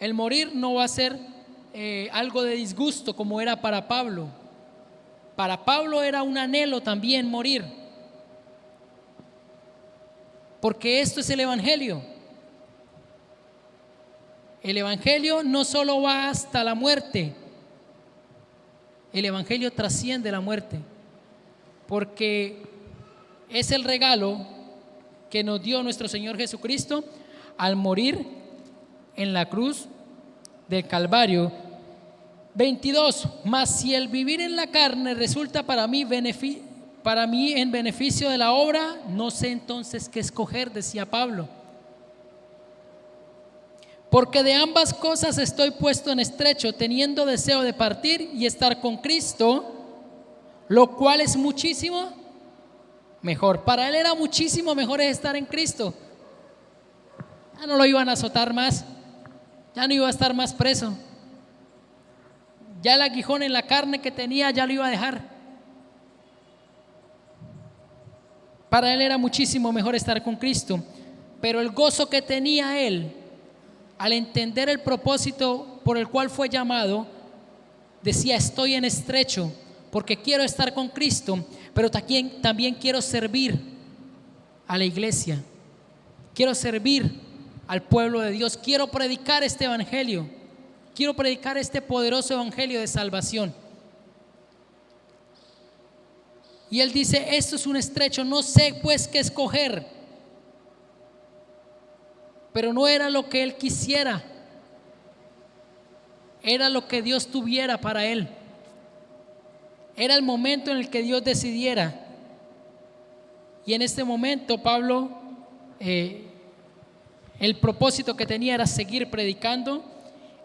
El morir no va a ser algo de disgusto como era para Pablo. Para Pablo era un anhelo también morir, porque esto es el Evangelio. El Evangelio no solo va hasta la muerte, el Evangelio trasciende la muerte, porque es el regalo que nos dio nuestro Señor Jesucristo al morir en la cruz del Calvario. 22. Mas si el vivir en la carne resulta para mí en beneficio de la obra, no sé entonces qué escoger, decía Pablo. Porque de ambas cosas estoy puesto en estrecho, teniendo deseo de partir y estar con Cristo, lo cual es muchísimo mejor. Para él era muchísimo mejor estar en Cristo. Ya no lo iban a azotar más, ya no iba a estar más preso. Ya el aguijón en la carne que tenía ya lo iba a dejar. Para él era muchísimo mejor estar con Cristo. Pero el gozo que tenía él al entender el propósito por el cual fue llamado, decía: estoy en estrecho porque quiero estar con Cristo, pero también quiero servir a la iglesia, quiero servir al pueblo de Dios, quiero predicar este evangelio, quiero predicar este poderoso evangelio de salvación. Y él dice: esto es un estrecho, no sé pues qué escoger. Pero no era lo que él quisiera, era lo que Dios tuviera para él. Era el momento en el que Dios decidiera. Y en este momento Pablo, el propósito que tenía era seguir predicando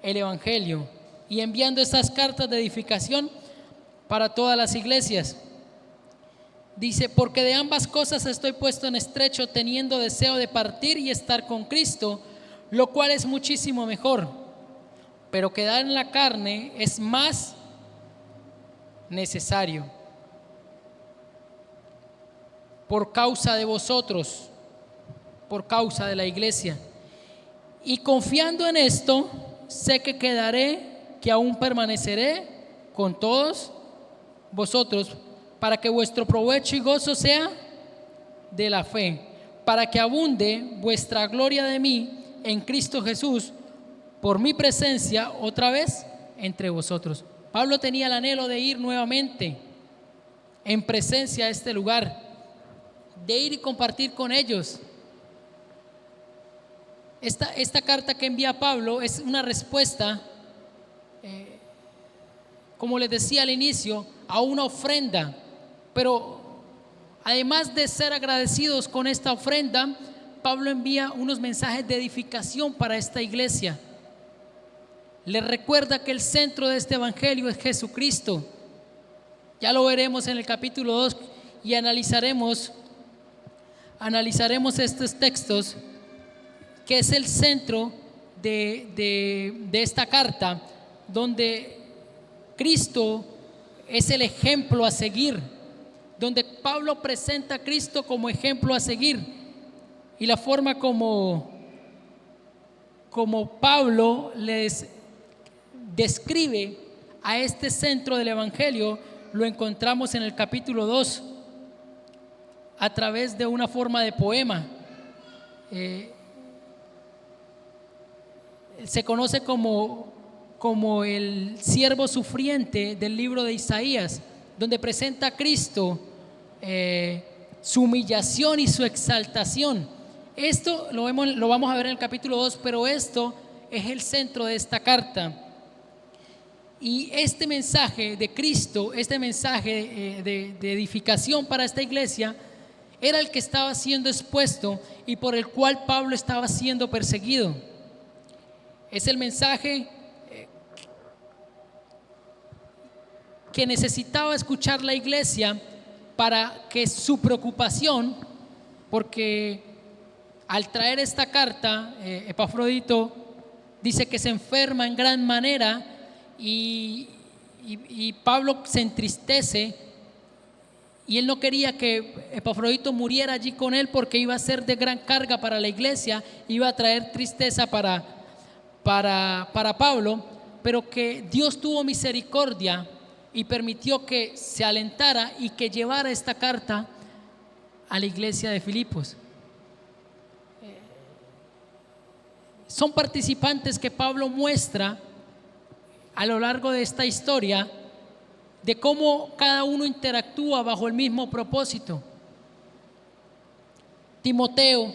el evangelio y enviando estas cartas de edificación para todas las iglesias. Dice: porque de ambas cosas estoy puesto en estrecho, teniendo deseo de partir y estar con Cristo, lo cual es muchísimo mejor. Pero quedar en la carne es más necesario por causa de vosotros, por causa de la iglesia. Y confiando en esto, sé que que aún permaneceré con todos vosotros, para que vuestro provecho y gozo sea de la fe, para que abunde vuestra gloria de mí en Cristo Jesús, por mi presencia otra vez entre vosotros. Pablo tenía el anhelo de ir nuevamente en presencia a este lugar, de ir y compartir con ellos. Esta carta que envía Pablo es una respuesta, como les decía al inicio, a una ofrenda. Pero además de ser agradecidos con esta ofrenda, Pablo envía unos mensajes de edificación para esta iglesia. Les recuerda que el centro de este evangelio es Jesucristo. Ya lo veremos en el capítulo 2 y analizaremos estos textos, que es el centro de esta carta, donde Cristo es el ejemplo a seguir, donde Pablo presenta a Cristo como ejemplo a seguir. Y la forma como Pablo les describe a este centro del evangelio lo encontramos en el capítulo 2 a través de una forma de poema. Se conoce como el siervo sufriente del libro de Isaías, donde presenta a Cristo su humillación y su exaltación. Esto lo vamos a ver en el capítulo 2, pero esto es el centro de esta carta. Y este mensaje de Cristo, este mensaje de edificación para esta iglesia, era el que estaba siendo expuesto y por el cual Pablo estaba siendo perseguido. Es el mensaje que necesitaba escuchar la iglesia para que su preocupación, porque al traer esta carta, Epafrodito dice que se enferma en gran manera y Pablo se entristece y él no quería que Epafrodito muriera allí con él porque iba a ser de gran carga para la iglesia, iba a traer tristeza para Pablo, pero que Dios tuvo misericordia y permitió que se alentara y que llevara esta carta a la iglesia de Filipos. Son participantes que Pablo muestra a lo largo de esta historia de cómo cada uno interactúa bajo el mismo propósito. Timoteo,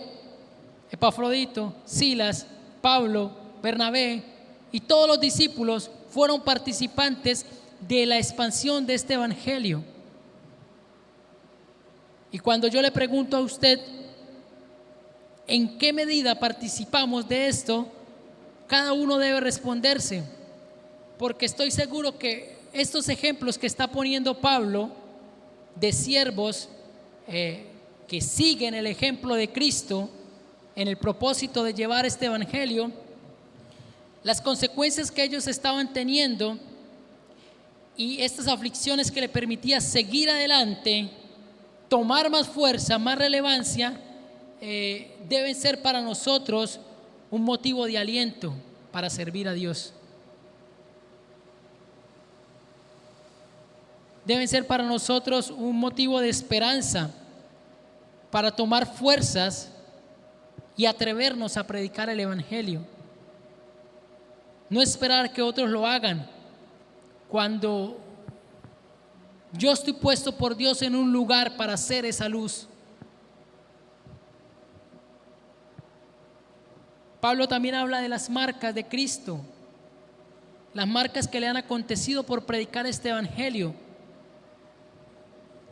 Epafrodito, Silas, Pablo, Bernabé y todos los discípulos fueron participantes de la expansión de este evangelio. Y cuando yo le pregunto a usted en qué medida participamos de esto, cada uno debe responderse, porque estoy seguro que estos ejemplos que está poniendo Pablo de siervos que siguen el ejemplo de Cristo en el propósito de llevar este evangelio, las consecuencias que ellos estaban teniendo y estas aflicciones que le permitía seguir adelante, tomar más fuerza, más relevancia, deben ser para nosotros un motivo de aliento para servir a Dios. Deben ser para nosotros un motivo de esperanza para tomar fuerzas y atrevernos a predicar el evangelio. No esperar que otros lo hagan. Cuando yo estoy puesto por Dios en un lugar para hacer esa luz. Pablo también habla de las marcas de Cristo, las marcas que le han acontecido por predicar este evangelio.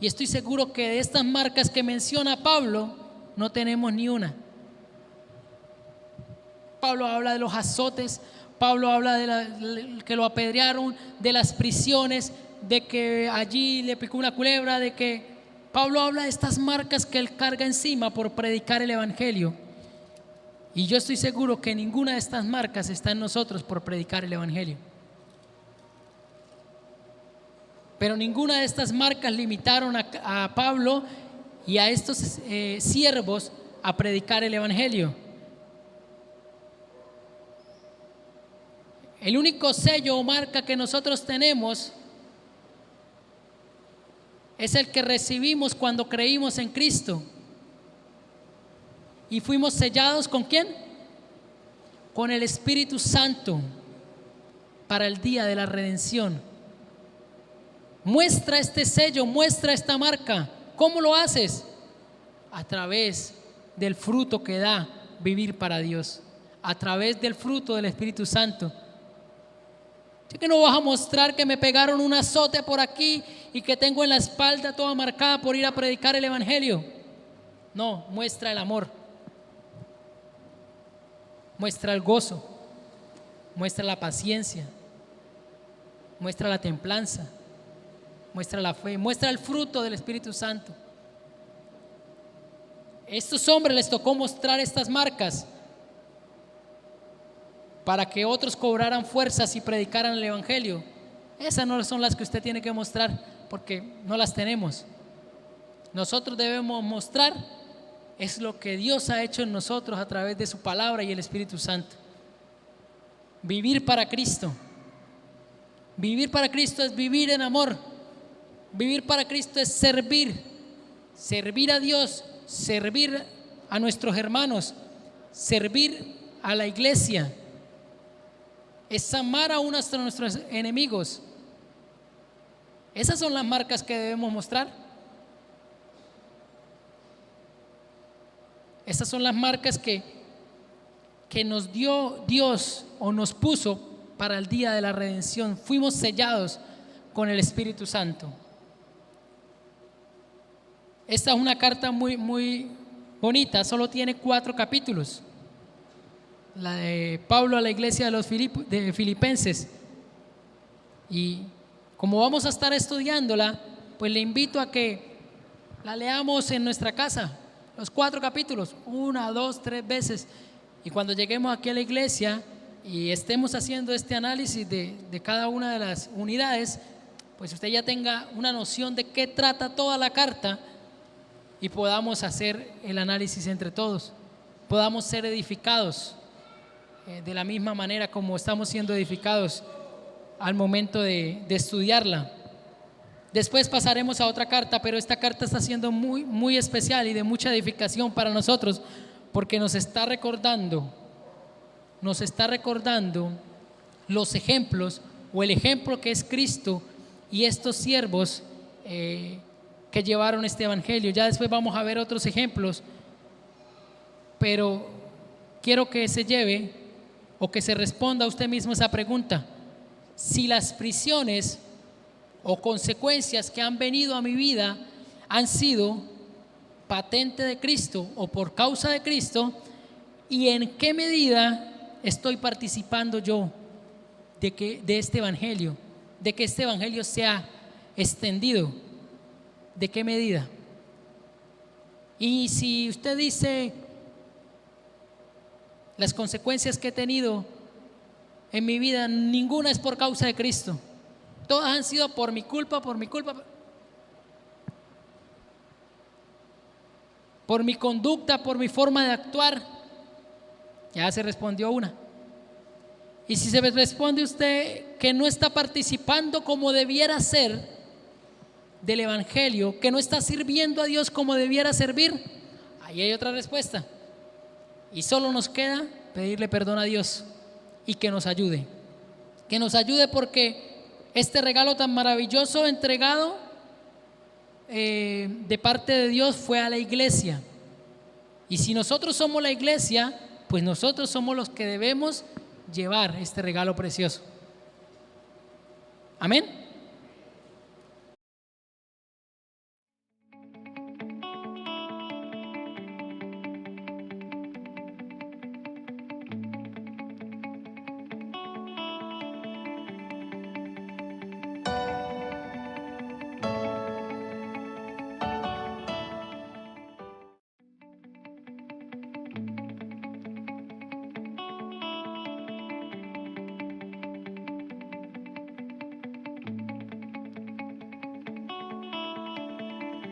Y estoy seguro que de estas marcas que menciona Pablo, no tenemos ni una. Pablo habla de los azotes, Pablo habla de que lo apedrearon, de las prisiones, de que allí le picó una culebra, de que Pablo habla de estas marcas que él carga encima por predicar el evangelio. Y yo estoy seguro que ninguna de estas marcas está en nosotros por predicar el evangelio. Pero ninguna de estas marcas limitaron a Pablo y a estos siervos a predicar el evangelio. El único sello o marca que nosotros tenemos es el que recibimos cuando creímos en Cristo. Y fuimos sellados ¿con quién? Con el Espíritu Santo para el día de la redención. Muestra este sello, muestra esta marca. ¿Cómo lo haces? A través del fruto que da vivir para Dios, a través del fruto del Espíritu Santo. ¿Sí que no vas a mostrar que me pegaron un azote por aquí y que tengo en la espalda toda marcada por ir a predicar el evangelio? No, muestra el amor, muestra el gozo, muestra la paciencia, muestra la templanza, muestra la fe, muestra el fruto del Espíritu Santo. Estos hombres les tocó mostrar estas marcas para que otros cobraran fuerzas y predicaran el evangelio. Esas no son las que usted tiene que mostrar, porque no las tenemos. Nosotros debemos mostrar es lo que Dios ha hecho en nosotros a través de su palabra y el Espíritu Santo. Vivir para Cristo. Vivir para Cristo es vivir en amor. Vivir para Cristo es servir a Dios, servir a nuestros hermanos, servir a la iglesia. Es amar aún hasta nuestros enemigos. Esas son las marcas que debemos mostrar. Estas son las marcas que nos dio Dios o nos puso para el día de la redención. Fuimos sellados con el Espíritu Santo. Esta es una carta muy bonita, solo tiene 4 capítulos. La de Pablo a la iglesia de los Filipenses. Y como vamos a estar estudiándola, pues le invito a que la leamos en nuestra casa, los 4 capítulos, 1, 2, 3 veces. Y cuando lleguemos aquí a la iglesia y estemos haciendo este análisis de cada una de las unidades, pues usted ya tenga una noción de qué trata toda la carta y podamos hacer el análisis entre todos, podamos ser edificados de la misma manera como estamos siendo edificados al momento de estudiarla. Después pasaremos a otra carta, pero esta carta está siendo muy especial y de mucha edificación para nosotros, porque nos está recordando los ejemplos o el ejemplo que es Cristo y estos siervos que llevaron este evangelio. Ya después vamos a ver otros ejemplos, pero quiero que se lleve o que se responda a usted mismo esa pregunta: si las prisiones o consecuencias que han venido a mi vida han sido patente de Cristo o por causa de Cristo, y en qué medida estoy participando yo de este evangelio, de que este evangelio sea extendido, de qué medida. Y si usted dice: las consecuencias que he tenido en mi vida, ninguna es por causa de Cristo, todas han sido por mi culpa, por mi conducta, por mi forma de actuar, ya se respondió una. Y si se responde usted que no está participando como debiera ser del evangelio, que no está sirviendo a Dios como debiera servir, ahí hay otra respuesta. Y solo nos queda pedirle perdón a Dios y que nos ayude porque este regalo tan maravilloso entregado de parte de Dios fue a la iglesia. Y si nosotros somos la iglesia, pues nosotros somos los que debemos llevar este regalo precioso. Amén.